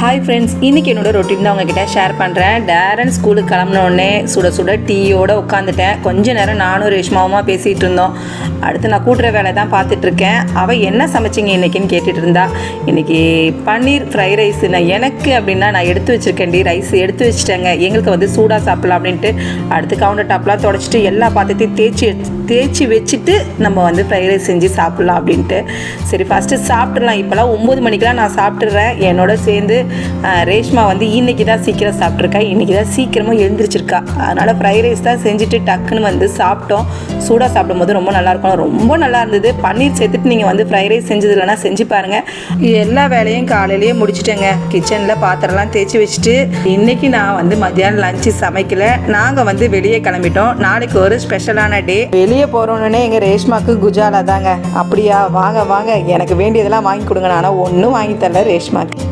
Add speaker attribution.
Speaker 1: Hi friends, இன்றைக்கி என்னோடய routine தான் உங்ககிட்ட ஷேர் பண்ணுறேன். டேரன் ஸ்கூலுக்கு கிளம்புனோடனே சுட சுட டீயோடு உட்காந்துட்டேன். கொஞ்ச நேரம் நானும் ரேஷ்மாவுமா பேசிகிட்டு இருந்தோம். அடுத்து நான் கூட்டுற வேலை தான் பார்த்துட்ருக்கேன். அவள் என்ன சமைச்சிங்க இன்றைக்கின்னு கேட்டுட்டு இருந்தா. இன்றைக்கி பன்னீர் ஃப்ரைட் ரைஸ் எனக்கு அப்படின்னா நான் எடுத்து வச்சுருக்கேன்டி, ரைஸ் எடுத்து வச்சுட்டேங்க. எங்களுக்கு வந்து சூடாக சாப்பிட்லாம் அப்படின்ட்டு அடுத்து கவுண்டர் டாப்லாம் தொடச்சிட்டு எல்லா பாத்திரத்தையும் தேய்ச்சி வச்சுட்டு நம்ம வந்து ஃப்ரைட் ரைஸ் செஞ்சு சாப்பிட்லாம் அப்படின்ட்டு. சரி ஃபஸ்ட்டு சாப்பிட்றலாம். இப்போலாம் 9 மணிக்கெலாம் நான் சாப்பிட்றேன். என்னோட சேர்ந்து ரேஷ்மா வந்து இன்றைக்கி தான் சீக்கிரம் சாப்பிட்ருக்கா. இன்றைக்கி தான் சீக்கிரமாக எழுந்திரிச்சிருக்கா. அதனால் ஃப்ரைட் ரைஸ் தான் செஞ்சுட்டு டக்குன்னு வந்து சாப்பிட்டோம். சூடாக சாப்பிடும் போது ரொம்ப நல்லாயிருக்கும், ரொம்ப நல்லா இருந்தது. பன்னீர் சேர்த்துட்டு நீங்கள் வந்து ஃப்ரைட் ரைஸ் செஞ்சது இல்லைனா செஞ்சு பாருங்கள். எல்லா வேலையும் காலையிலேயே முடிச்சிட்டேங்க. கிச்சனில் பாத்திரம்லாம் தேய்ச்சி வச்சுட்டு இன்றைக்கி நான் வந்து மத்தியானம் லஞ்சு சமைக்கலை. நாங்கள் வந்து வெளியே கிளம்பிட்டோம். நாளைக்கு ஒரு ஸ்பெஷலான டே. வெளியே போகிறோன்னே எங்கள் ரேஷ்மாவுக்கு குஜாலா தாங்க. அப்படியா, வாங்க வாங்க, எனக்கு வேண்டியதெல்லாம் வாங்கி கொடுங்க. ஆனால் ஒன்றும் வாங்கி தரல ரேஷ்மாக்கு.